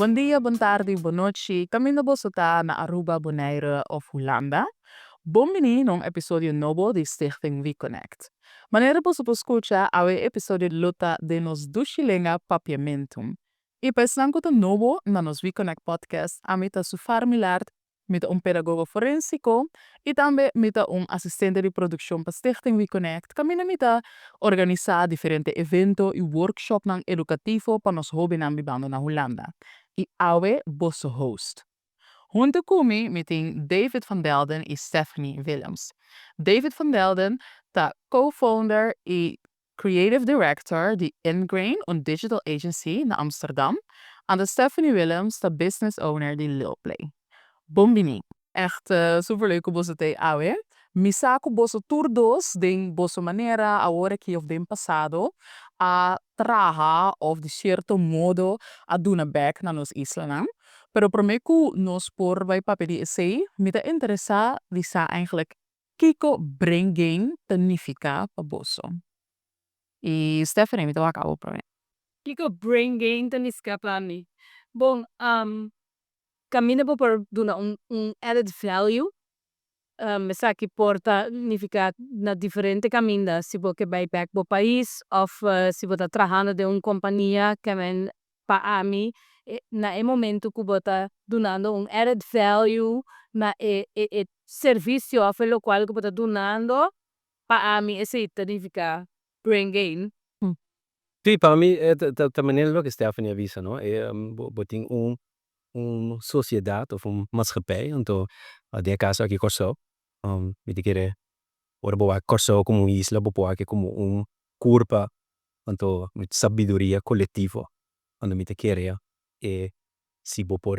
Bom dia, boa tarde, boa noite. Caminho você tá na Aruba, Bonaire of Holanda. Bom menino, um episódio novo de Stichting We Connect. Maneira você pode escutar ao episódio luta de nos do chilenga papiamentum. E pensando que novo na nos We Connect podcast, a mita su familiar, mita pedagogo forensico e também mita assistente de produção para Stichting We Connect, caminho mita organizar diferentes eventos e workshop nang educativo para nos hobby nang bibando na Holanda. E awe bosse host. Junto comigo meeting David van Delden e Stephanie Willems. David van Delden is co-founder e creative director de Ingrain, een digital agency in Amsterdam. En de Stephanie Willems is business owner de Lilplay. Bombini. Echt superleuk om você ter awe. Misako bosso turdos den bosso maneira agora que of den passado a traha of de certo modo a duna back na nos isla. Pero por mij nos por bij papel essay me te interessa disa eigenlijk kiko bringing significa pa bosso. E Stephanie me te acabo por Kiko brain gain significa para mim. Bom, caminho por dar added value. Sa que porta significa na diferente caminho. Se você vai back para o país ou se você está trabalhando de uma companhia que vem para mim, na momento que você está dando added value na serviço ou o qual você está dando para mim, esse significa brain gain. Sì, para mim é da que Stephanie avisa, no? É botin sociedade of maatschappij, então de caso aqui Corso, me querer ora boa Corso como isla, boa aqui como curva, então mit sabedoria coletiva, quando me te querer e se bo por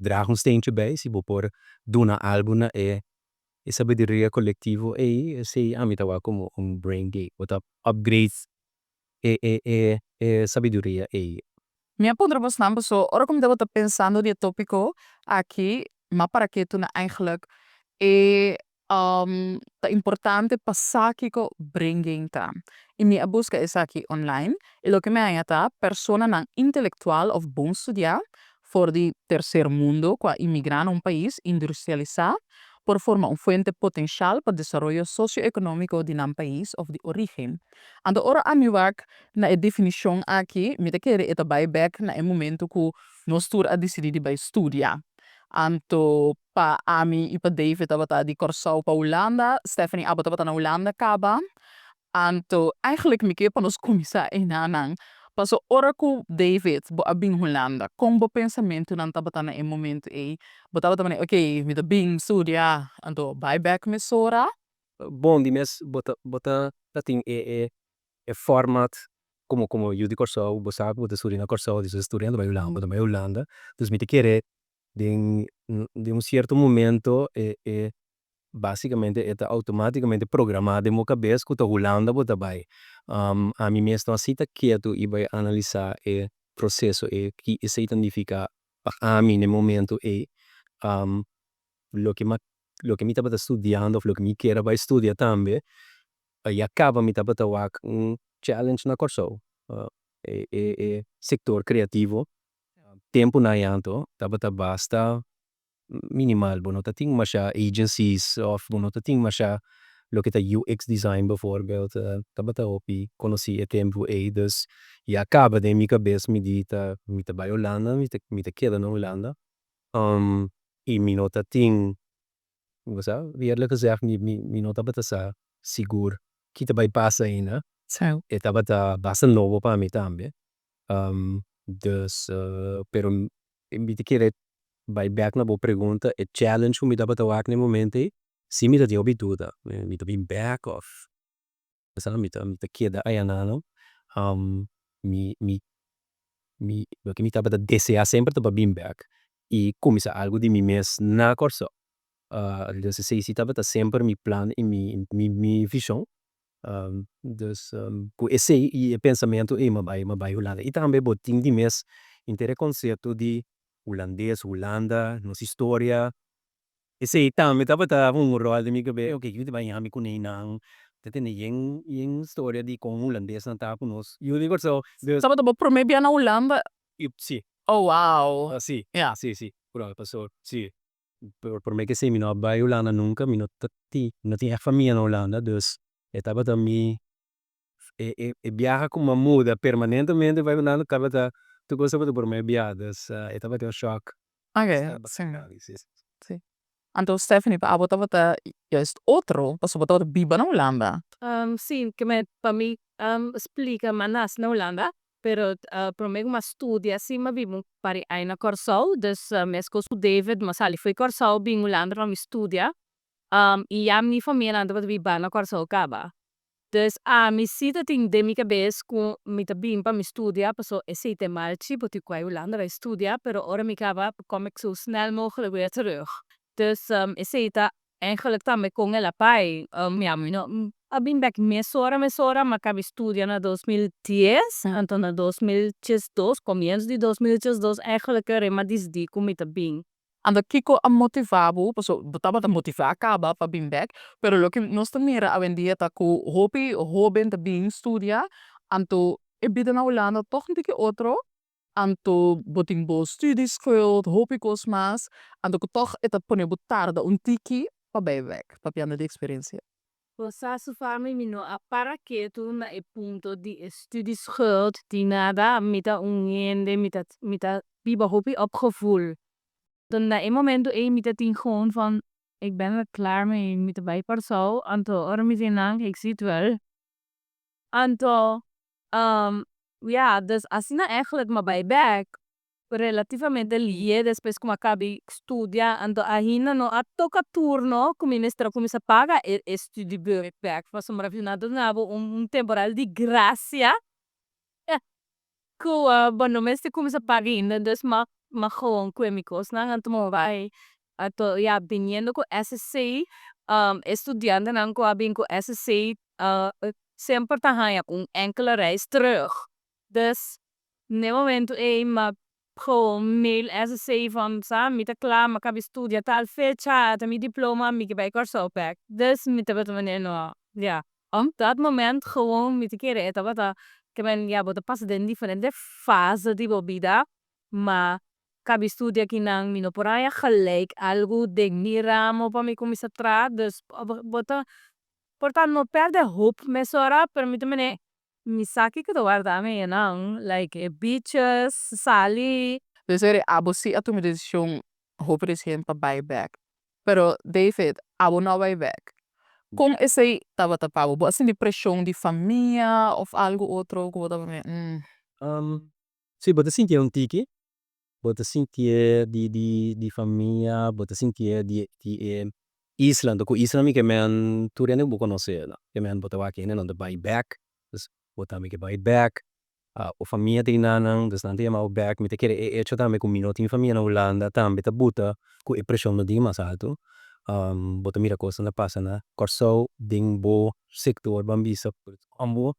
draag steentje bij, se bo por duna albuna e sabedoria coletivo e se amitawa como brain gate, what upgrades sabedoria e Minha pontra was namelijk zo, ora como eu estou pensando de tópico aqui, mas para que tu na eigenlijk tá importante passar que bringing tá. E minha busca é aqui online, e lo que me ayuda persona nan intelectual of bom estudar for di terceiro mundo, qua imigrar um país industrializado, por formar fuente potencial para desenvolvimento socioeconômico de um país of de origem. Ando ora a mi werk na definição aqui, me te querer eta back na momento que nós a decidir bij studia. Anto pa Ami e pa David abata di Corsau pa Holanda, Stephanie abata na Holanda kaba. Anto eigenlijk me keer pa nos komisa inanang. Paso ora ku David bo abing Holanda, kung bo pensamento nan tabata na momento botava também, ok, me da bing studia, anto back me sora. bom di mes bota latin e format como eu de Corso, você sabe, você estuda na Corso, você estudando vai Holanda, dus me te querer de certo momento basicamente é automaticamente programado em minha cabeça que a Holanda bota vai a mim mesmo assim tá quieto e vai analisar o processo e que isso significa a mim no momento lo que me estava estudando, lo que me quer vai estudar também e acaba me estava challenge na Corso sector criativo tempo na yanto estava basta minimal, bono ta ting masha agencies of bono ta ting masha lo que ta UX design bijvoorbeeld, tabata opi, conoci e tempo dus e acaba de minha cabeça me dita, me ta bij Holanda, me ta queda na Holanda, e me nota ting, eerlijk gezegd, me nota bata sa seguro, que ta bij passa ainda, So. e tabata basta novo para mim também, dus, pero me te querer vai back na boa pergunta, é challenge que me dá para trabalhar no momento, se me dá de obituda, me dá bem back off, sabe, me dá queda aí não, me o que me dá para desejar sempre para bem back e começar algo de mim mesmo na corso, dus se estava sempre me plano e me visão, dus com esse e pensamento e me vai Holanda e também botinho de mês inteiro conceito de holandês, Holanda, nossa história. Esse aí também estava rol de mim que bem, ok, eu vai me conhecer não, tem história de com holandês não tá conosco. Eu digo só, Sabe, por meio na Holanda, sim, Oh, wow. Ah, sì, Yeah. sì, però pasó, sì. Por mij que mi no bij Hollanda nunca, mi no tinha echt família na Holanda, dus estava também viaja como uma muda permanentemente vai Holanda, acaba da tu cosa por mij viaja, dus estava até um choque. Okay, sim. Sì. Anto Stephanie, pa abot juist otro, pa soprattutto biba na Holanda. Sim, que me para mim explica manas na Holanda, pero para mim uma studia assim, mas vivo para aí na Corsol, dus mesmo com o David, mas ali foi Corsol, bem Holanda para me studia. E a minha família anda para viver na Corsol caba. Dus mi sita ting de mi cabeza com mi tabim para me studia, passo esse te malchi, porque qua Holanda vai studia, pero ora mi caba kom ik zo snel mogelijk weer terug. Dus esse ta eigenlijk também com ela pai, ja, abin back mesora, mas cabe studia na 2010, então na 2022, comienzo de 2022, eigenlijk rema disdi com mi tabim. Ando kiko a motivabo, paso botaba ta motiva acaba pa bin back, pero lo que nos mira a vendia ta ku hopi hoben ta bin studia, anto e bida na Holanda toch een dikke otro, anto boting bo studieskuld, hopi kos mas, anto ko toch eta pone butarda un tiki pa bij weg, pa piano de experiência. Você fama mino a para que tu na e punto de studieschuld die nada mita ungende mita biba hopi opgevoel. Dan na een moment mita ting gewoon van ik ben er klaar mee met de bijpersoon. Anto ora mi zinang ik zie het wel. Anto ja, dus als je nou eigenlijk maar bij back relativamente lie después como acabi studia anto ahina no a toca turno come mestra come sa paga e studi back fa maravilhado nabo temporal di gracia ku bueno mestre come sa paga ainda dus ma gewoon químicos na anto mo vai ato ja viniendo com SSC estudiando nan ko abin ko SSC sempre tahaya com enkele reis terug dus no momento ma gewoon mail SSC van sa mita klaar, maar heb studia tal fecha, mi diploma, mi bij Korsopek. Dus met wat we no, ja. Op dat moment gewoon met keer het wat que ben ja bota passa de diferente fase di bobida, maar heb studia que nang mino por aí gelijk algo de miramo para mi começar tra, dus bota portanto no perde hope mesora permite-me misaki que guarda me não like beaches sali. Dus er abo si atu mi decision hope er is geen pa bij back. Pero David, abo na bij back. Com esse tava tapado, bo assim de pressão de família ou algo outro que botava me. Sì, bota sentir un tiki, bota sentir di família, bota sentir di Island, ku Island mi que men turene bu conocer, que men bota wa kene on the buy back, dus bota mi que buy back. O família tem nanang, dus nanti ama o back, mi te kere hecho tambe ku minoti mi família na Holanda, tambe ta buta ku e pressão no di mas alto. Bota mira cosa na passa na Corsou, ding bo sector bambisa, ambo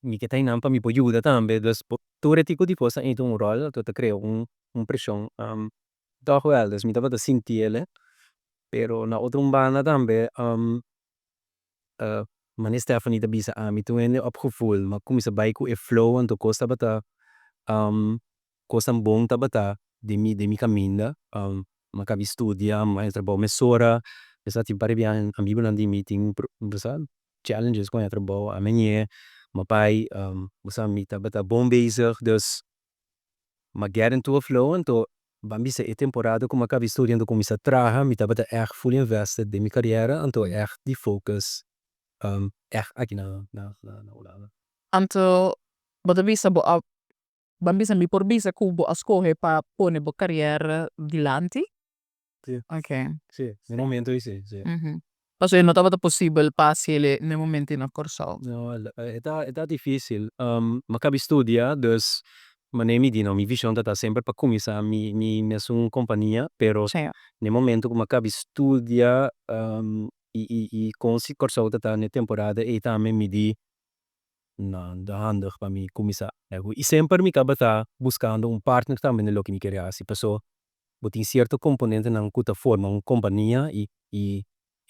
mi que tem nampa mi po aiuta tambe, dus teoretico di posa in un rol, to te creo un pressão. Toch wel, dus mi ta bota sentiele, pero na outra bana tambe, mane Stephanie da bisa mi tu ene opgevoel, maar kom isa bai ku e flow anto costa bata costa bom ta bata de mi caminda, ma cavi studia, ma trabalho mesora, esa ti pare bien a mi di meeting, besa challenges kon ja trabalho a menje, ma pai besa mi ta bata bom bezig, dus ma get into a flow anto bambisa e temporada como cavi studiando como isa traga, mi ta bata echt full invested de mi carriera, anto echt die focus. Echt aqui na Holanda. Anto bota bisa bo a bambisa mi por bisa ku bo ascorre pa pone bo carriera dilanti. Sì. Ok. Sì, nel momento sì, sì. Paso non tava possibile passi nel momento in accorso. No, è difícil. Ma capi studia, dus ma mi di no, mi vision tata sempre pa cominciare mi nessun compagnia, pero Sì. nel momento come capi studia, i consi corso tata ne temporada e também mi di na da handig pa mi cominciare. E sempre mi cabata buscando un partner também nello che mi queria, paso botin certo componente nan kuta forma un compagnia e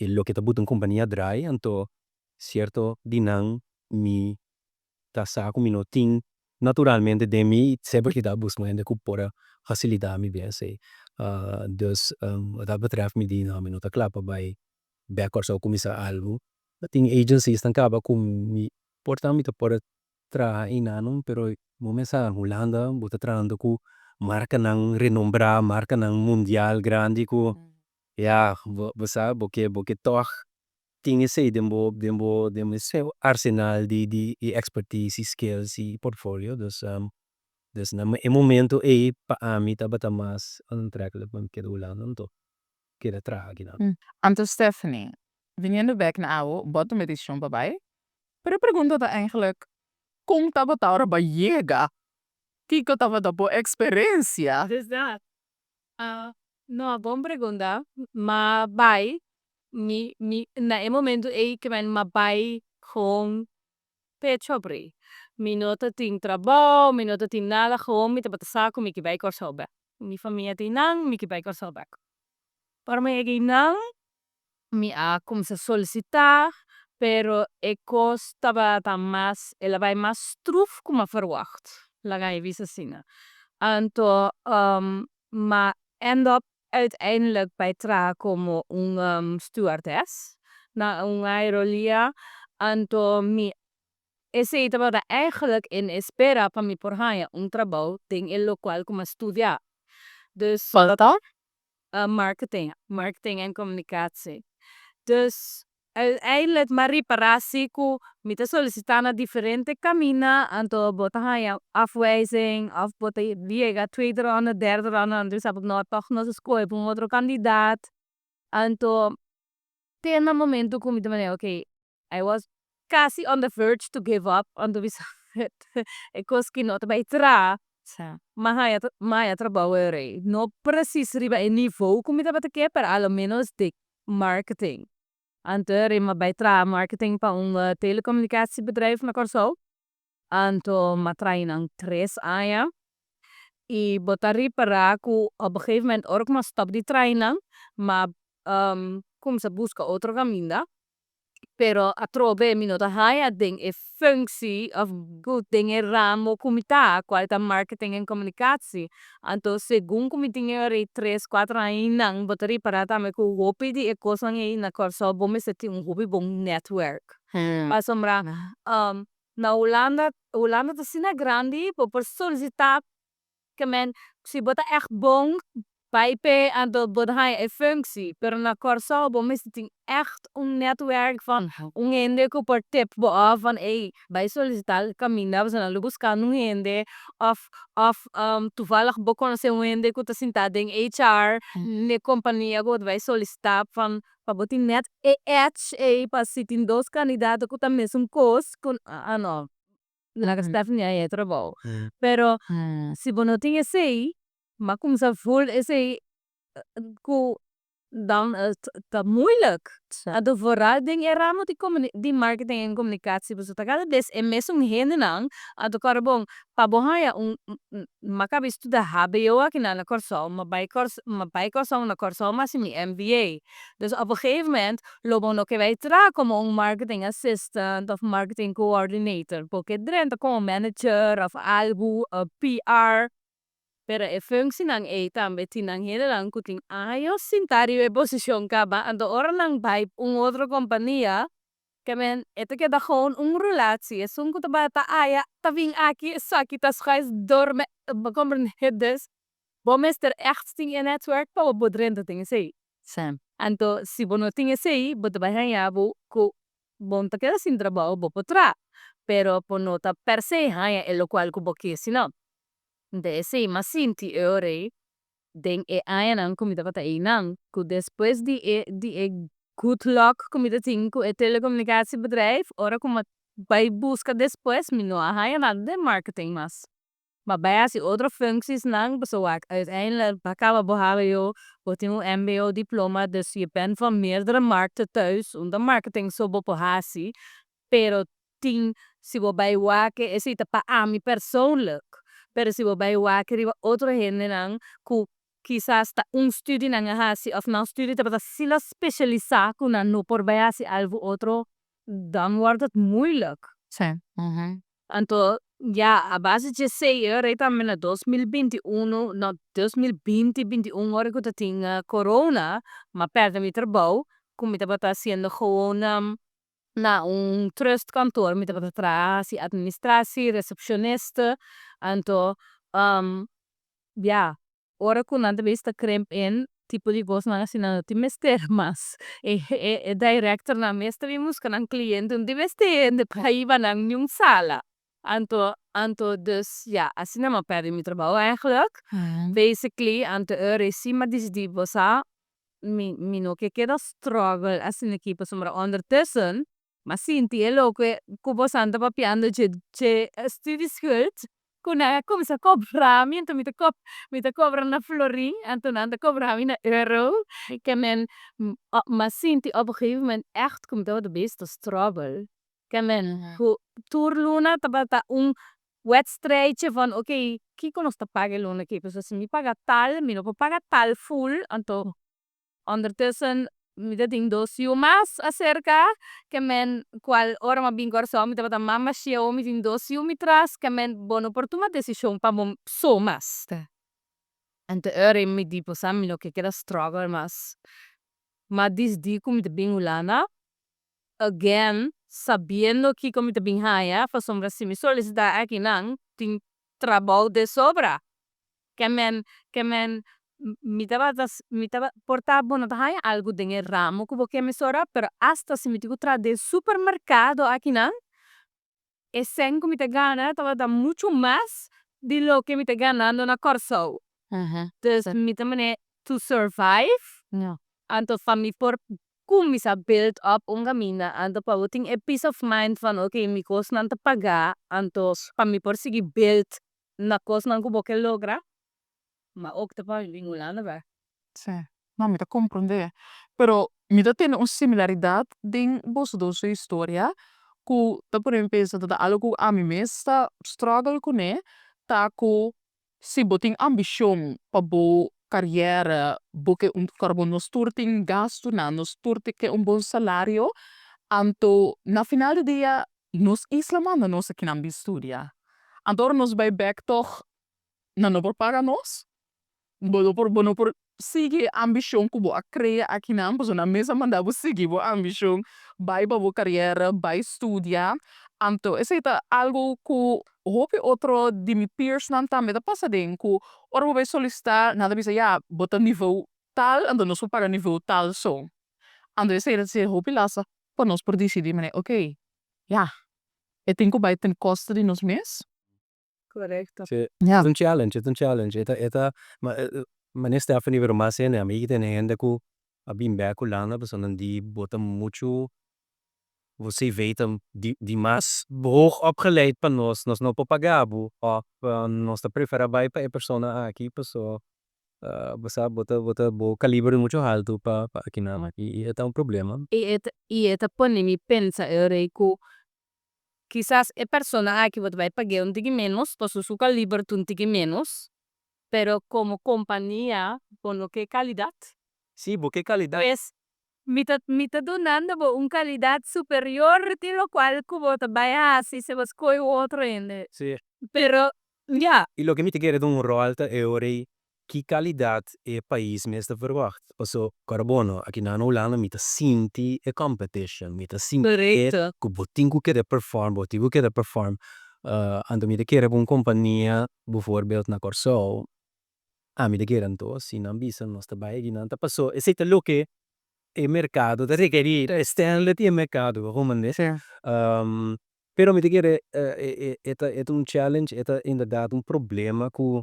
lo che ta buta un compagnia drai, anto certo dinang mi ta sa ku mino ting naturalmente de mim sempre que dá busca ainda que por facilitar me bem sei dus wat dat betreft me die namen nota klapa bij backcourt zou começar algo tem agencies dan acaba com me portar me por tra inanum pero momesa Holanda bota trando ku marca nang renombra marca nang mundial grande ku ja você porque toch tinha sei dembo seu arsenal de expertise skills e portfolio dus na momento pa ami tabata mas aantrekkelijk want keer Holanda to keer tra gina Anto Stephanie, viniendo back na awo, bota me edition babay. Pero pergunta ta eigenlijk, kung taba taura ba yega? Kiko taba da po experiência? Exato. No, bom pergunta. Mas vai, na momento que men vai com pechobre. Mi nota tin trabalho, mi nota tin nada gewoon mi te saco mi que vai corsobe. Mi família tin nang, mi que vai corsobe. Para mim aqui nang, mi a como se solicitar, pero e costava tá mais, ela vai mais truf como verwacht. Laga je visa sina. Anto, ma end up uiteindelijk bij tra como stewardess na een aerolia. Anto mi ese estaba eigenlijk in espera para mi por haya un trabajo en el cual como estudiar. Dus Wat dan? marketing en communicatie. Dus uiteindelijk maar reparatie ko met solicitar na diferente camina anto bota haya afwijzing of bota liega tweede ronde derde ronde dus heb ik nou toch nog eens kooi voor otro kandidaat anto ten momento ko mi de okay I was casi on the verge to give up anto bisa ik was kinot bij tra Maya trabalho no precies riba e niveau como estava te quer para ao menos de marketing. Anter in bij tra marketing para telecommunicatiebedrijf na Corso. Anto matrain ang 3 anos. E botari para ku op een gegeven moment ook maar stop die training, maar como se busca outro caminho. Pero a trove minuta haya ding e functie of good ding e ramo kumita qualita marketing en comunicatie. Anto según kumiting re 3-4 anos nang botari para tame ku hopi di e kosang e na corso bome se ti un hopi bom network. Pasomra na Holanda te sina grande por solicitar que men si bota echt bom pijpen aan de bodhai e functie. Pero na corso bom is het echt een netwerk van gente que por tip van bij solicitar camina we zijn buscando gente of toevallig bo conocer gente que tá sentada em HR ne companhia que vai solicitar van boti net para sitin dos candidatos que tá mesmo cos com ano na Stephanie é trabalho. Pero se você não tem esse maar como ze voelt is hij dan te moeilijk. De vooral ding era moet die marketing en communicatie bezoeken. Cada des en mesmo hende nang ado carbon pabohaya makabi studa HBO aqui na corso maar bij corso na corso mas mi MBA. Dus op een gegeven moment lopen we wij tra como un marketing assistant of marketing coordinator. Porque drenta como manager of algo PR. Pero e functie nang também tinang hele lang kuting ayos sintario e posisyon ka ba ando ora lang bij un otro compañía que men ito que da gewoon un relatie es un kutabata aya taving aki saki tas gais dorme compreendes bom is er echt sting in network pa bodrente ting sei Sam. anto si bono ting sei bot bahaya bu ku bom ta queda sin trabajo bo potra pero ponota per se haya e lo cual ku bokisi no de ese mas sinti ore den e ayan comida pata inang ku después di good luck comida tinko e telecomunicatiebedrijf ora como bij busca después mi no ayan de marketing mas maar bij as otro functies nang bezoek uiteindelijk bakaba bohario wat een MBO diploma dus je bent van meerdere markten thuis onder marketing so bopohasi pero ting si bo bij wake is het pa ami persoonlijk. Pero si bij wakeri otro gente nang ku quizás ta un studie nang hasi of na studie te bata sila specializa ku na no por bayasi algo otro dan wordt het moeilijk. Sam. Anto Ja, a base de sei ora também na 2021, no 2020, 21 hora que eu tinha corona, mas perto mi trabalho, como eu estava sendo gewoon na trust kantoor, mi estava trabalhar assim, administratie, recepcionista, então, ja, ora que nada vista cramp in, tipo de gosto na assim na timester, mas director na mesta vimos que na cliente um diveste de paiva na nyung sala. Dus ja, assim não perde mi trabalho eigenlijk. Basically, anto cima de bosa, mi no que queda struggle assim aqui para sombra ondertussen, mas sinti é louco, que bosa anda papiando de studieskuld, kuna como se cobra, mi ento mi te cobra na flori, anto nanda cobra mi na euro, que men, maar sinti op een gegeven moment echt komt dat de beste struggle. Que men, tour luna, tabata wedstrijdje van oké, kiko nos te paga luna que dus als mi paga tal, mi no paga tal full, anto ondertussen mi dat ding dosio mas acerca que men qual ora ma bin corso mi tabata mamma shio mi din dosio mi tras que men bono por tuma decisión pa mom so mas. Anto ora mi di posam mi no que queda struggle mas. Ma dis di kum te bingulana again, sabiendo que como te binhaya, fa sombra si mi solicitar aqui nang, ting trabalho de sobra. Mi tava portar bono haya algo de ramo que porque me sora, pero hasta si mi tigo tra de supermercado aqui nang, e sen como te gana, tava da mucho más de lo que mi te ganando na corso. Dus mi te mene to survive, anto van mi por kung misa build up un gamina anto pa uting a peace of mind van okay mi kos nan te paga anto pa mi por sigi build na kos nan ko boke logra ma ook te pa lingulana ba. Sì, no, mi da comprender. Però mi da tiene una similaridad din vos dos historia, ku da por pensa da algo a mi mesta struggle con e, ta ku si boting ambition pa bo carriera, bo che un carbono sturting gasto na no sturti che un buon salario, anto na final de dia nos islamanda nos aqui na studia. Antor nos bij back toch na no por paga nos, bono por sigi ambition kubo a crea aqui na ambo na mesa manda bo sigi bo ambition bai ba bo carriera bai studia anto esse tá algo ku hope outro de mi peers nan também da passa den ku ora bo vai solicitar nada bisa ja bota nível tal ando nos paga nível tal so ando esse dat se hope lasa pa nos por decidir mane ok ja e tenho bai ten costa de nos mes Correcto. Sì, ja è un challenge, è un challenge. Ma ne Stephanie weer maar zijn, amici ten einde ku abim beco lana, personen die boten mucho, você weten, die mas hoog opgeleid pa nos no papagabu, of nos te prefera bij pa e persona aqui, so basta bota bo calibre mucho alto pa aqui na, e é um problema. E eta pone mi pensa ku quizás e persona que vos vai pagar un tigi menos, pues su calibre un tigi menos, pero como compañía, con lo que calidad. Sì, bo che qualità. Pues, mi ta donando bo un calidad superior di lo qual cubo ta baya si se was coi otro ende. Sì. Pero, ja, E lo che mi te chiede un roalta è ora che qualità e país mesta verwacht. Also, carbono, aqui na Holanda mi te sinti e competition, mi te sinti correcto. ku botingu che de perform, botingu che de perform. Ando mi te chiede un compagnia, bijvoorbeeld na Corso, mi te chiede anto, si non bisa non sta bai ginanta passo e siete lo che e mercato, da requerire esterno e mercato, come ne? sì Però mi te chiede è un challenge, è inderdaad un problema ku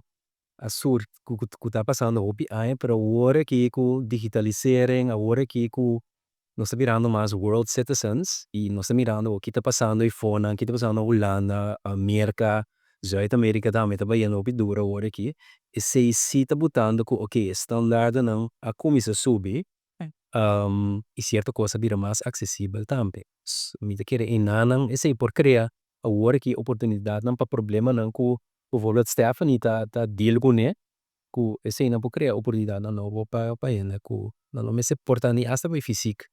assurd ku tá passando hobby ai pero ora que ku digitalisering, ora que ku nós está virando mais world citizens e nós está mirando o que está passando em fora, o que está passando na Holanda, América, Zuid-Amerika também está vendo hobby dura ora aqui e se está botando ku ok, standaard não a começa a subir, e certa coisa vira mais acessível também. Me te quer enanang e sei por criar agora que oportunidade não para problema não ku bijvoorbeeld Stephanie tá deal com né ku e sei não por criar oportunidade não novo para ele ku não me se porta ni hasta vai físico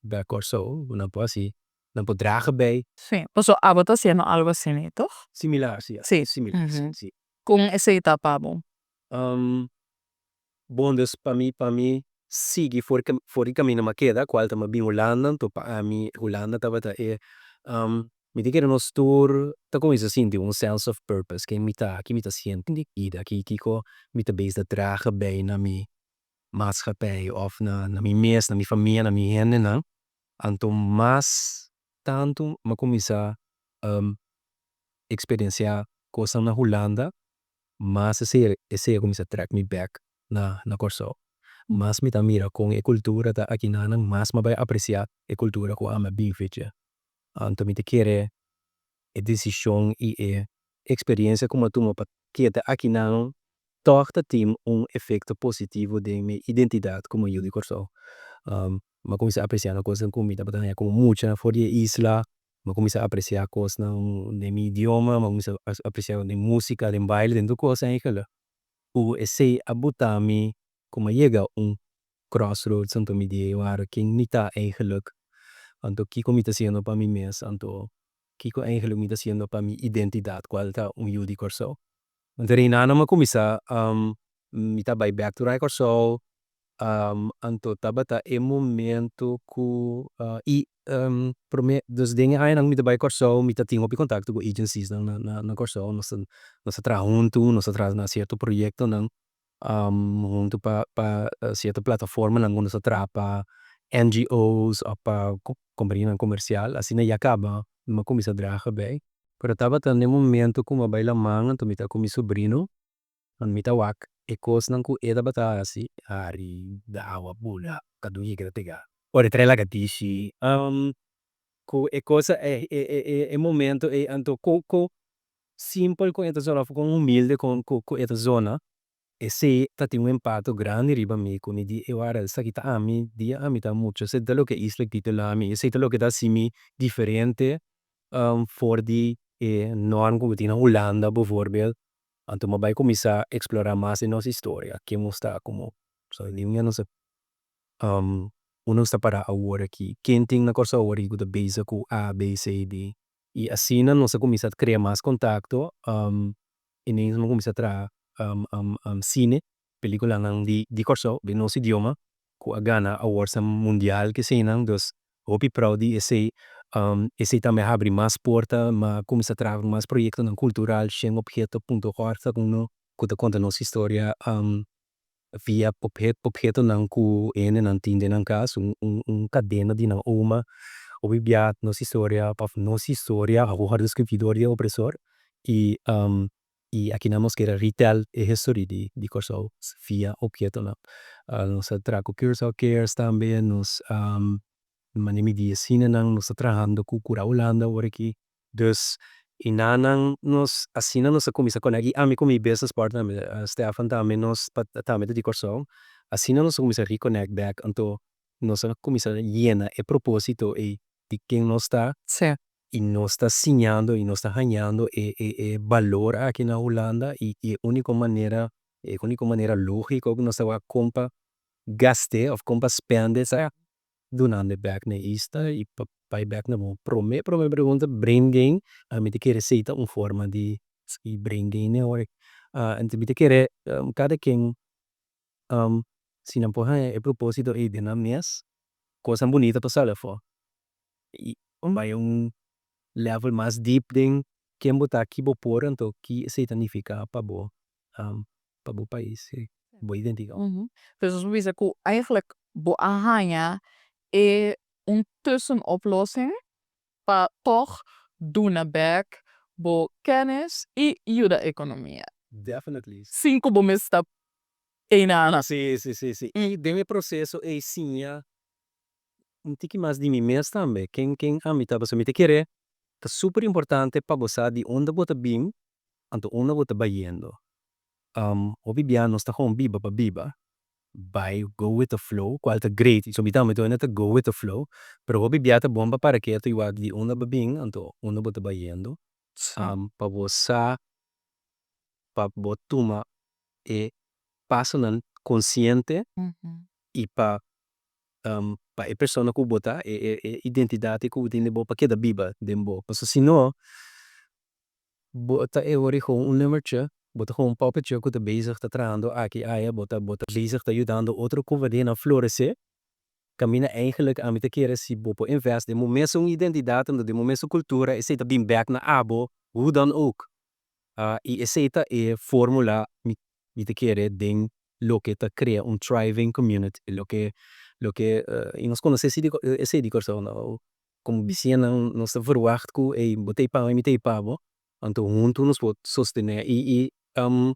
ba corso não pode assim dan po dragen bij. Sí. Pues abo está haciendo algo así, ¿no? Similar, sí. Sí. Similar, Ujú. sí. Con esa etapa, bom. Bom, dus para mim, sigue for caminho ma queda, qual tama bem Holanda, to pa mi Holanda tava ta mi te quero nos tour, ta começa assim, de um sense of purpose, que mi ta siente de ida, que kiko mi ta base da dragen bij na mi maatschappij of na mi mes, na mi família, na mi hende, na. Anto mas tanto ma começa experienciar coisa na Holanda, mas esse começa track me back na Corsol. Mas me mira com a cultura da aqui na mas me vai apreciar a cultura com a bem feita. Então me te querer a decisão e a experiência como tu me que da aqui na torta tem efeito positivo de minha identidade como eu de Corsol. Ma comecei a apreciar a coisa comida, porque como muita fora de isla, ma comecei a apreciar coisas de meu idioma, ma comecei a apreciar de música, de baile, de coisa eigenlijk. O esse abutami como chega crossroads anto mi die waar king nita eigenlijk anto kiko mi haciendo pa mi mes anto kiko eigenlijk mi haciendo pa mi identidad qual ta judi corso dari nana ma kumisa mi ta by back to right corso anto tabata e momento ku dus dingen ai nang mi ta by corso mi ta tingo pi contacto com agencies na corso nossa tra junto nossa tra na certo proyecto nang junto pa certa plataforma nang uno sa trapa NGOs o pa companhia comercial assim e acaba ma começa a draga bij pero tava tan no momento como baila manga to mita com mi sobrino an mita wak e cos nang ku eda bata asi ari dawa bula kadu yigra tega ore tre lagatici ku e cosa e momento e anto co simple com esta zona com humilde com esta zona e se tati un impatto grande riba me come di e guarda sa kita ami dia ami ta mucho se da lo que isla titolo ami se te lo que da simi differente voor die norm como tina Holanda bijvoorbeeld anto ma bai comienza a explorar más en nuestra historia que mostra como so di no se uno sta para agora aqui quem tem na corsa agora e da base com A B C D e assim não se começa a criar mais contato e nem não começa a tra cine película nang di corso de nosso idioma com a gana awards mundial que sei nang dos hopi proudi esse também abre mais porta mas começa a trazer mais projeto nang cultural sem objeto ponto corta com no que conta nossa história via objeto nang ku ene nang tinde nang kas cadena di nang uma obibiat nossa história a hoja do escritor e opressor e aqui namos que era retail e history di corso via objeto na nos trago Curacao Cares também nos manimi di cine nang nos trabajando com cura Holanda agora aqui dus inanang nos asina nos começa com aqui ami como business partner Stefan também nos também di corso asina nos começa a reconnect back anto nos começa llena e propósito e de quem nós está Sí. e nós está sinhando e nós está ganhando valor aqui na Holanda e a única maneira lógica que nós está compa gaste of compa spende sa donando back na ista e pai back na mo prome pergunta brain gain me te querer receita forma de brain gain né ora então me te querer cada quem se não porra é propósito e de na mes coisa bonita para sala fo e vai level mais deep ding quem botar aqui bo por então que significa para bo país boa identidade. Dus we zeggen que eigenlijk boahanya een tussenoplossing para toch doen naar back bo kennis e juda economia. Definitely. Cinco bo mista enana. Sim. E de meu processo é sim, um tique mais de mim mesmo também. Quem a mim tá me te querer, tá super importante para você de onde você bem, anto onde você vai indo. Obibiano está com biba para biba. By go with the flow, qual tá great. So me doing it go with the flow. Pero obibiata bomba para que tu iwa de onde bem, anto onde você vai indo. Para você para botuma e passo consciente e para pa e persona ku bota e identidade ku din bo pa keda biba din bo. So sino bota ori gewoon een nummertje, bota gewoon een poppetje ku te bezig te trando aki aya bota bezig te ayudando otro ku vadina florescer. Camina eigenlijk aan te keren si bopo invest de momento een identidade de momento cultura e seta bin back na abo hoe dan ook. E seta e formula mi te keren ding lo que te crea un thriving community lo que in ons kono se di corso no como bisiana non sta verwacht ku e botei pa mi te pabo anto junto nos pot sostener como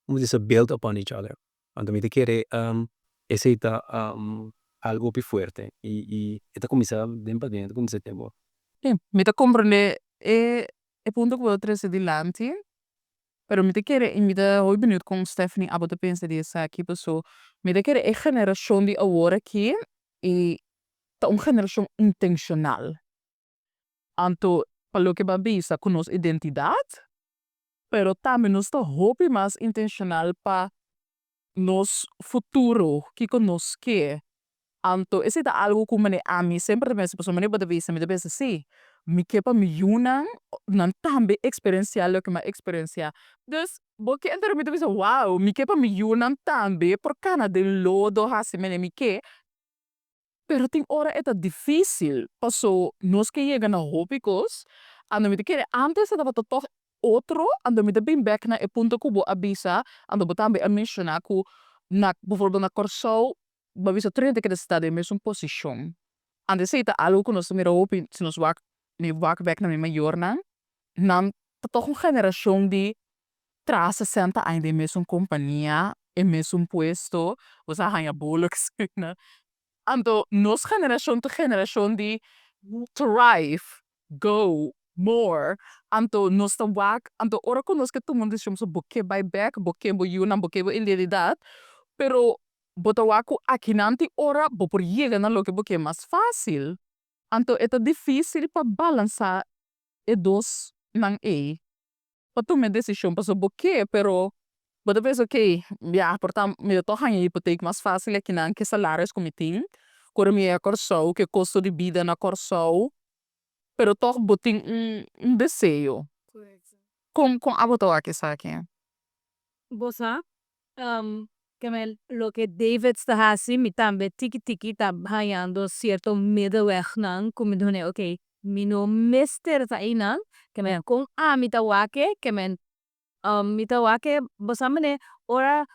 dice build upon each other. Anto mi te keren e seta algo più fuerte y esta comienza de dentro comienza tempo. Sì, mi te comprende e punto que eu trouxe de lanti, pero mi te kere e mi te hoi benieuwd com Stephanie abo te pensa di essa aqui pessoa. Mi te kere e generação de agora aqui e ta un generação intencional. Anto palo que babisa com nos identidade, pero também nos ta hopi mais intencional pa nos futuro que con nos que. Anto esse tá algo que mane a mim sempre penso, pessoa mane bota visa, me pensa sim, me kepa me yunang nan tambe experiencial lo que ma experiencia. Dus boke entero me pensa wow, me kepa me yunang tambe por cana de lodo hasi mene me que. Pero tem hora é difícil, passou nós que chega na hópicos, ando me querer antes era toch outro, ando me bem back na e punto kubo abisa, ando botambe a mencionar ku na bijvoorbeeld na Corsou, babisa 30 que está de mesma posição. Ande seita algo que nós me hopi, se nós wak back na minha jorna, nan toch een generação de tra 60 anos de mesma companhia, e mesmo puesto, você arranha bollocks, né? Ando nos generación to generación di thrive, go, more. Anto nos ta wak, anto ora ko nos que tu mundo chama so boke by back, boke bo yuna, boke bo identidade. Pero bota waku akinanti ora bo por llega na lo que boke mais fácil. Anto é difícil para balançar e dos nang e. Pa tu me decisão pa so boke, pero bota penso ok, ja, portanto, me toch aan je hypotheek mais fácil aqui não que salários como tem. Quando me é Corsou, que custo de vida na Corsou, pero toch boting desejo. Com a botou aqui sabe? Bosa, Kamel, lo que David está hasi, mi tambe tiki tá hayando cierto middenweg nang, como dune, ok, mi no mister ta inan, Kamel, kung mi tawake, Kamel, mi tawake, bosa mene, ora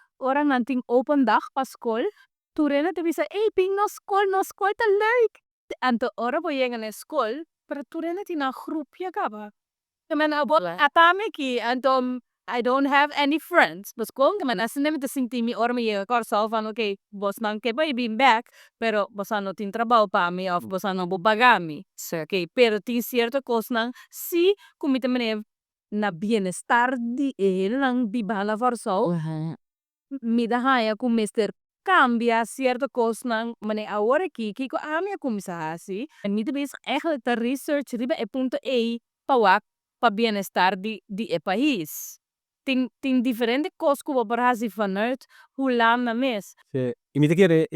nanting open dag pa school, turena te bisa, ping no school te leuk. Anto ora boyengan na school, pero turena ti na groepje kaba. Kamel, abot atame ki, anto, I don't have any friends. Bas kung kaman as nem te sinti mi or mi Corsou van okay, bos nang ke ba bin back, pero bosano tin trabaho pa mi of bosano bubagami. So okay, pero tin cierto cos nang si kumita mene na bienestar di lang di bala Corsou. Mi da haya ku mister cambia cierto cos nang mene ahora ki ko ami kumisa hasi. En mi te bezig eigenlijk te research riba e punto pawak pa bienestar di e país. Ting diferente cos que o Brasil vanuit hoe lang na mes. E mi te kere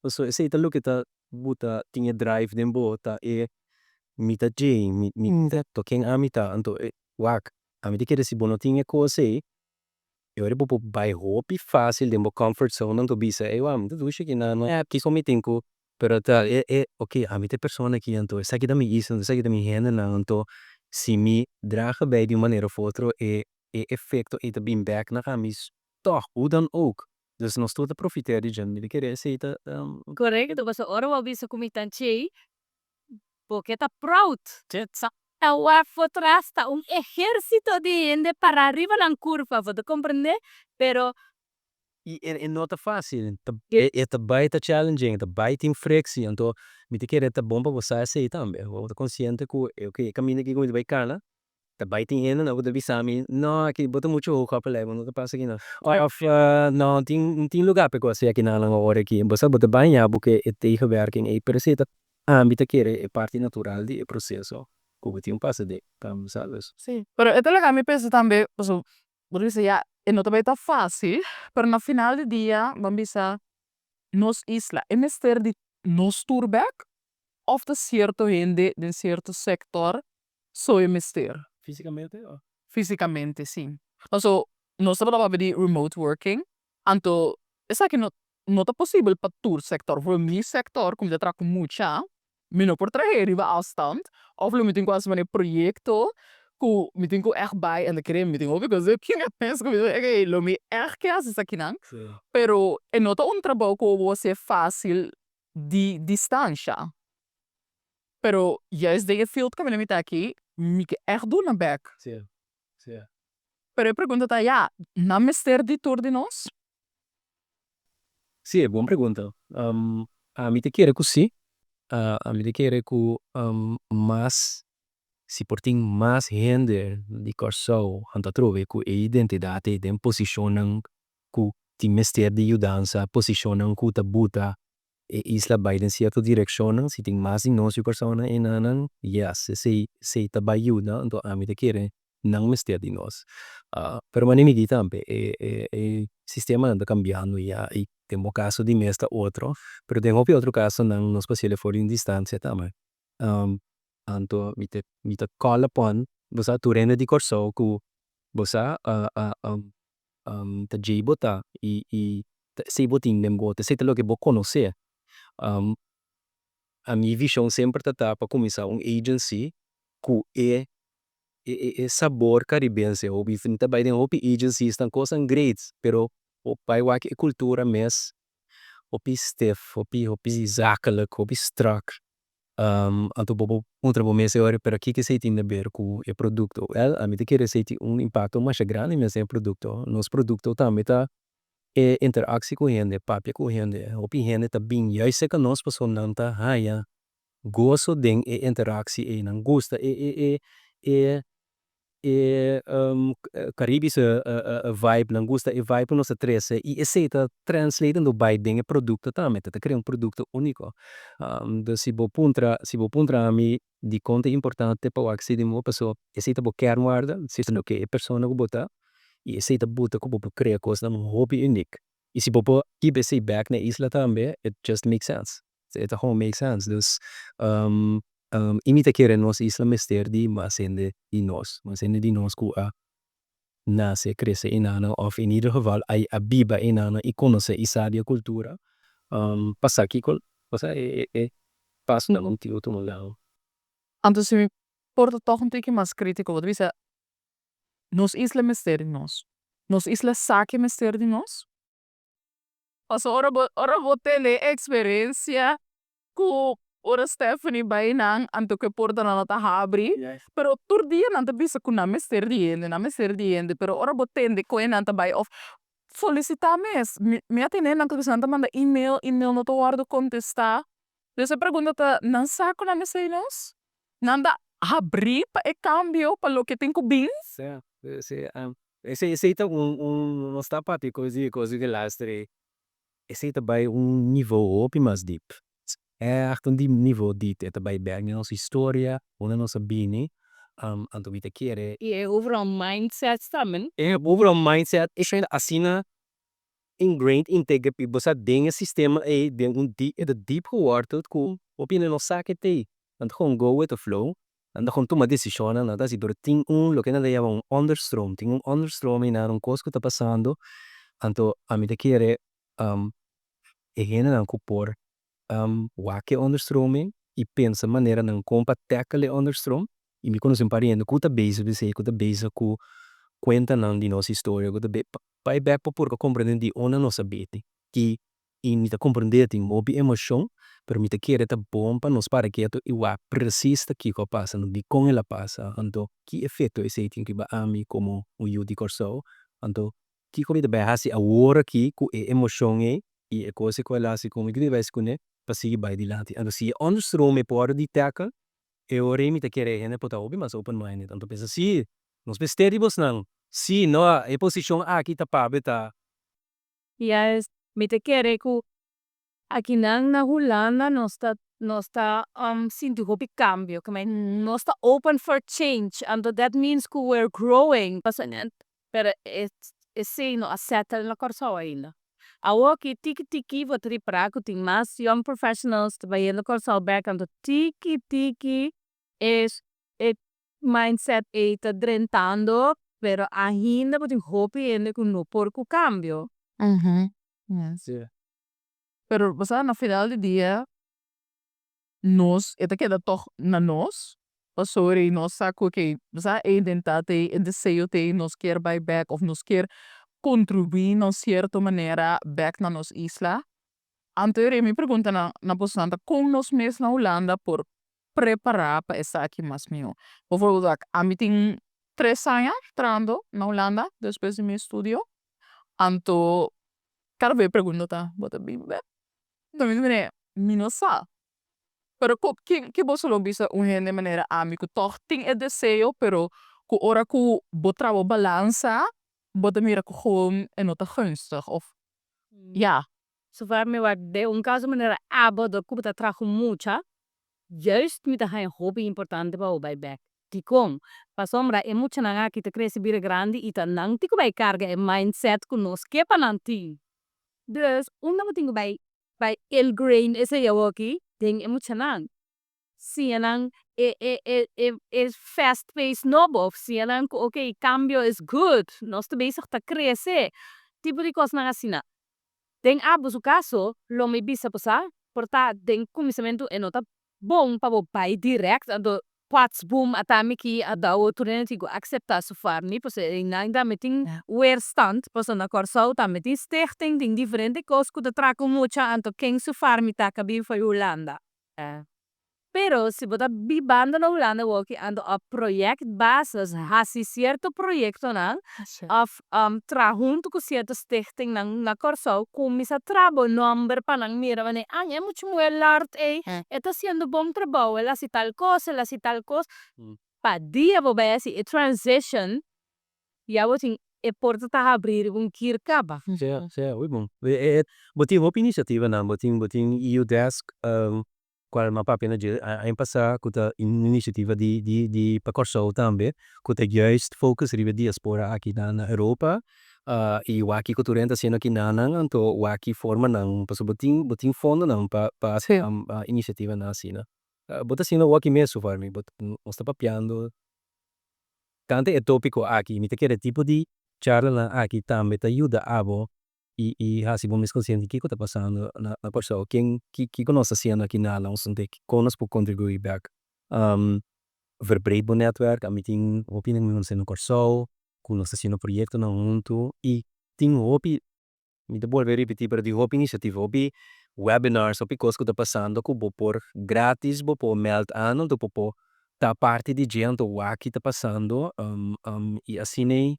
so se ita look at buta tinha drive den bota mi ta J mi ta to ken amita anto wak mi te kere si bono tinha cose e ore popo by hopi fácil den bo comfort zone anto bisa wam tu dushe que na no ki so mi tinku pero ta okay mi te persona que anto sa que da mi isa sa que da mi hena na anto si mi dragen bij die manier of otro effecto e bem back na camis toch hoe dan ook dus nog steeds profiteer die gen die keer zeita Correcto, basta ora wa bisa kumitan che, porque tá proud. Sa awa atrás tá un ejército de gente para arriba la curva, ¿vos comprende? Pero e não tá fácil é tá baita challenging tá baita frictie então me te querer tá bomba você aceita também eu tô consciente que ok caminho aqui como vai cana tá baita ainda não vou avisar me não aqui bota muito o copo leva não tá passa aqui não of não tem lugar para você aqui na hora aqui você bota banha porque é tegenwerking e precisa me te querer é parte natural de processo como tem passa de tam sabes Sim, pero é legal me pensa também, pessoal, por isso já, e não também tá fácil, pero no final do dia, vamos bisa nos isla, é mister de nos turback of de cierto gente de cierto sector soy mister. Fisicamente? Fisicamente, sim. Also, nós trabalhava de remote working, anto esa que não tá possível para todo sector. Voor mijn sector, como já trago muita, não por trazer riba afstand, of we moeten quase een projecto, que me tenho echt bij en de creme me tenho because eu tinha penso que okay, lo me echt que haces aqui não, Sim. pero é não tá trabalho que você fácil de distância. Pero juist deze field que me tá aqui, me que echt doen na back. Sim. Sim. Pero eu pergunto tá, ja, na mister de tour de nós? Sì, buona pergunta. A mi te chiede così, a mi te chiede que mas si porting mas gente di corso hanta trove ku e identidade den posicionan ku ti mestier di judanza posicionan ku ta buta e isla by den certa direction si ting mas in nosi persona e nanan yes se ta by juda anto a mi te chiede nang mestier di nos. Pero mani mi tampe e sistema anda cambiando ya e temo caso di mesta otro, pero tengo otro caso nang nos pasiele fuori in distanza tama. Anto mite colla pon bosa turende di corso ku bosa ta jibota i sei botin nembo te sei te lo che bo conoscer. A minha visão sempre tá para começar agency ku sabor caribense o bifinta by den hopi agencies tan coisas great pero o pai wak e cultura mes hopi stiff hopi zakelijk hopi strak anto bobo outra bomese ora per aqui que sei tinha ver com o produto a mim te querer sei impacto mais grande mas é produto nos produto também tá é interação com gente papia com gente hopi gente tá bem e aí sei que nós pessoas não tá haya gosto den e interação e não gosta e Caribische vibe, não gosta e vibe nossa trece e aceita translate do vibe bem o produto também, tá cria produto único. Dus se bo puntra a mim de conta importante para o acceder de uma pessoa, aceita bo kernwaarde, se no que é persona que bota e aceita bota que bo cria coisa um hobby único. E se bo keep esse back na isla também, it just makes sense. It gewoon makes sense. Dus imita kere nos isla mister di masende di nos ku a nase cresce inana of in ieder geval ai abiba inana i conosce isadia cultura passa kikol passa passo na non ti utomo lao. Anto se me porta toch een tikje mais crítico, wat dice, nos isla mister de nós. Nos isla saque mister de nós. Also, ora bo tele experiência ku ora Stephanie bainang anto que porta na nota habri. Pero tur dia nanta bisa ku na mister di ende, pero ora bo tende ko nanta bai of solicitar mes. Me atene nanta bisa nanta manda email no to guardo contestar. Dus eu pergunta ta nan saco na mister nós? Nanda abrir pa e cambio pa lo que tem ku bin? Aceita não está parte coisa que lastre aceita by niveau op mas deep. É echt een diep niveau dit het bij bergen in onze historia, onder onze bini, anto vita kere. E overal mindset também. É overall mindset, is ainda assina ingrained in tege people sa dingen sistema e den de deep geworteld ku opine no sake te. Want gewoon go with the flow. En dan gewoon toma decisione, en dat is door lo que nada llama un understroom, ting un understroom in een coisa que tá passando. Anto a mi te kere e gene dan ku por wake onderstroming e pensa maneira não compa tackle onderstroom e me conhece um pariente que tá bezig com conta não de nossa história que tá pai back por que compreender de ona nossa bete que e me tá compreender tem mobi emoção pero me tá querer tá bom para nos para que e wa precisa que co passa no com ela passa ando que efeito esse tem que ba ami como o you de corso ando que comida ba hasi a hora que com emoção e coisa que ela se como que vai se conectar pasigi by di lati. Ano si onderstroom e por di tackle e ore mi te kere hene pota obi mas open minded. Anto pensa si nos besteribos nang si no e position a kita pa beta. Yes, me te quere ku aqui na Holanda nós tá sinto hopi cambio, que nós tá open for change, and that means que we're growing. Pero é sei no a settle na corso ainda. Awoki tiki-tiki wat ripraku ting mas young professionals trabalhando com Salberg anto tiki-tiki é mindset e tá drentando, pero ainda botin hopi ende com no porco cambio. Yes. Yeah. Pero basta na final do dia, nós, ita queda toch na nós, o sorry, nós saco que basta a identidade, e desejo te, nós quer buy back, of nós quer contribuir na certa maneira back na nos isla. Anterior, me pergunta na postanta, como nós mesmos na Holanda por preparar para estar aqui mais meu. Bijvoorbeeld, a mim tem 3 anos trando na Holanda, depois do meu estudo. Anto, cada vez pergunto, tá? Bota bem, bem. Então, me não sabe. Pero que você não bisa de maneira amigo, toch tem é desejo, pero que ora que botra o balança, bota mira que gewoon en nota gunstig of ja. So waar me wat de caso maneira abo do kuba trago mucha, juist met een hobby importante para o back. Tikom, pa sombra é mucha nanga que te cresce bira grande e tá nang tico vai carga é mindset que nos que pa nanti. Dus, não tingo by el grain esse eu aqui, tem é mucha nang. Se nang é fast pace nobo, se nang okay, cambio is good, nós te bezig te crescer. Tipo de coisa nang asina. Tem abus o caso, lo me bisa passar, porta tem começamento é nota bom para o pai direct, ando pats boom atamiki ada o turentigo acceptar so far ni, pois ainda meting weerstand, pois na corso ta meting stichting ding diferente coisas que traco mucha anto quem so far mi ta cabi foi Holanda. Pero se botar bibanda na Holanda woki ando a project basis hasi certo proyecto nang of junto com certa stichting na corso começa trabo number pa nang mira mane é muito art está sendo bom trabalho ela se tal coisa pa dia vou ver se transition ya botin e porta tá abrir kir kaba. Ja, oi bom. Botin uma iniciativa na botin EU desk qual ma papi na je a passar kuta iniciativa di percorso também kuta juist focus ribe diaspora aqui na Europa e waki culturenta sendo aqui na anto waki forma nang paso botin fondo nang pa iniciativa na sina bota sino waki meso farmi bot sta papiando tante é tópico aqui mi te quer tipo di charla na aqui também te ajuda abo e hasi bom consciente que está passando na pessoa quem que conosce cena aqui na ons de conos por contribuir back verbreed bom netwerk a meeting opinie met ons in een corso conosce cena proyecto na junto e tem hopi mi te vuelve repetir pero di hopi iniciativa hopi webinars hopi coisas que está passando que bo por grátis bo por meld aan do po ta parte di gente o aqui está passando e assim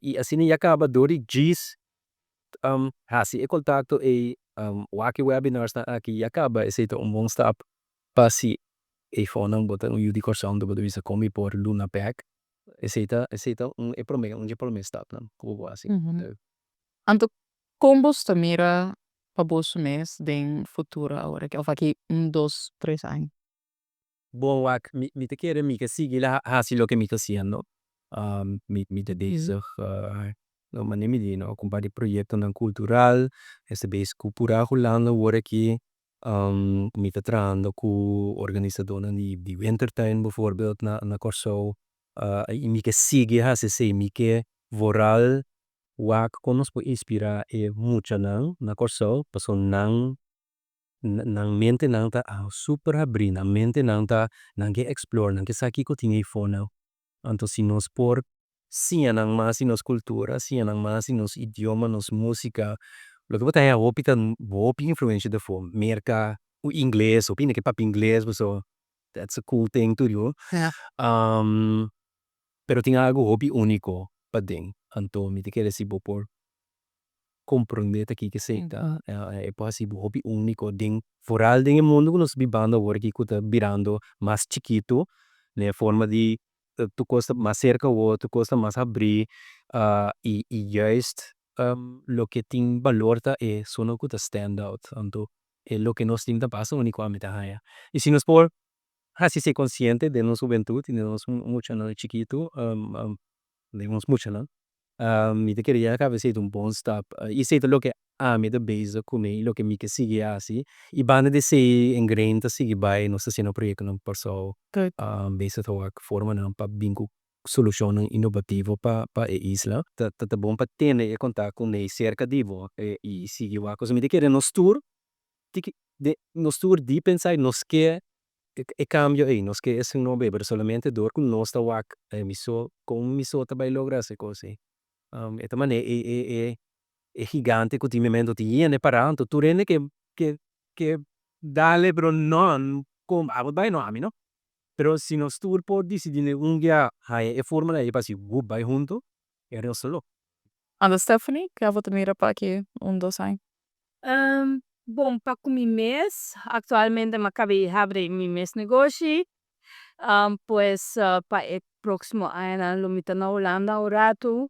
e assim acaba dori gis hasi e contato e waki webinars na aqui acaba e seita bom stap passi e fonang bota di corso do bisa comi por Luna Pack e seita e prome stap na como assim. Anto como sta mira pa bolso mês den futuro agora que of aqui 2, 3 anos. Bom wak mi te quer mi que sigue la hasi lo que mi sta haciendo mi te bezig no manemi di no com vari proyecto nan cultural este base pura Holanda word aqui mi te trando cu organizador di wintertuin bijvoorbeeld na corso mi que sigue hasi sei mi que voral wak conos po inspira e mucha na corso paso nang mente nang ta super abrir na mente nang ta nang que explore nang que saki ko tingi fono anto si nos por sia nang mas nos cultura sia nang mas nos idioma nos música lo que bota é opita bopi influência da fome merca o inglês opina que papo inglês so that's a cool thing to do pero tinha algo hobby único pa ding anto mi te quer si bo por compreender aqui que seita é possível hobby único ding foral ding mundo que nos bibando agora que está virando mais chiquito né forma de tu costa mais cerca ou tu costa mais abrir e juist lo que tem valor tá é sono que tá stand out anto é lo que nós tem tá passa único a meta haya e se nós por assim ser consciente de nossa juventude de nós muito no chiquito de nós muito não Mi te queria acaba sido un buon step. I siete lo che ami da base con me, lo che mi che sigi asi. I bande de sei ingredienti sigi bai non sta siano project non perso Good. base to work forma non pa bingo soluzione innovativo pa e isla. Ta buon pa tiene e conta con nei cerca di vo e i sigi wa cosa mi te chiede no stur ti de no stur di pensai no che e cambio e no che es no beber solamente dor con no sta wak mi so con mi so ta bai logra se così. E tamane è gigante continuamente ti viene parlando tu rende che dale però non com a bai no ami no pero si no stur por di si dine unghia hai e formula e pasi wu bai junto e adesso solo. Anda Stephanie, quer vou ter para aqui dos anos. Bom, para com mi mês, atualmente me acabei de abrir mi mês negócio, pues para o próximo ano lo mita na Holanda o rato,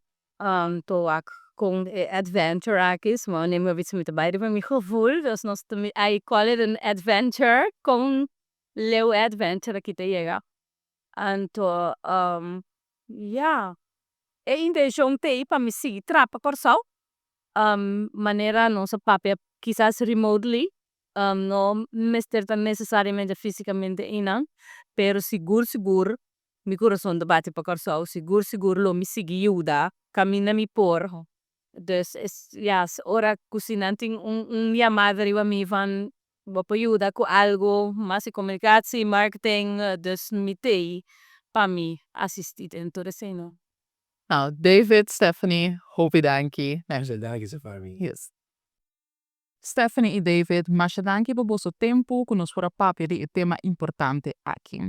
tô ac com adventure aqui, maar neem we iets met de beide van mijn gevoel, dus nos te I call it an adventure, com leu adventure aqui te llega. Anto, ja, e intention te para me seguir trapa corso, manera non so papel quizás remotely, no me estar tan necesariamente físicamente inan, pero sigur mi corazón de bate pa corso, sigur lo mi sigi aiuta, cammina mi por. Dus is ja, ora cucinanting un llamada arriba mi van op aiuta com algo, mas comunicatie, marketing, dus mi tei pa mi assistit en todo ese no. Nou, David, Stephanie, hopi danki. Sì, dai che fa mi. Yes. Stephanie e David, mas danki por vosso tempo que nos fora papi de tema importante aqui.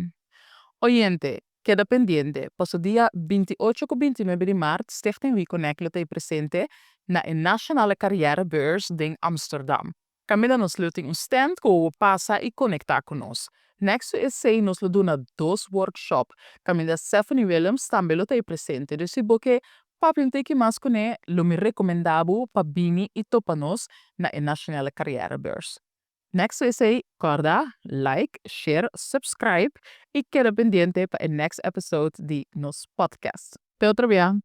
Oyente, queda pendiente, passo dia 28 e 29 de março, Stichting Reconnect lo presente na Nationale Carrièrebeurs in Amsterdam. Camila nos luting un stand ko passa e conectar con nos. Next to essay nos lo duna dos workshop. Camila Stephanie Williams também lo presente. Dus se boke papi un teki mas kone lo mi recomendabo pa bini e topa nos na Nationale Carrièrebeurs. Next to essay, corda, like, share, subscribe e queda pendiente para o next episode de nos podcast. Até outro dia.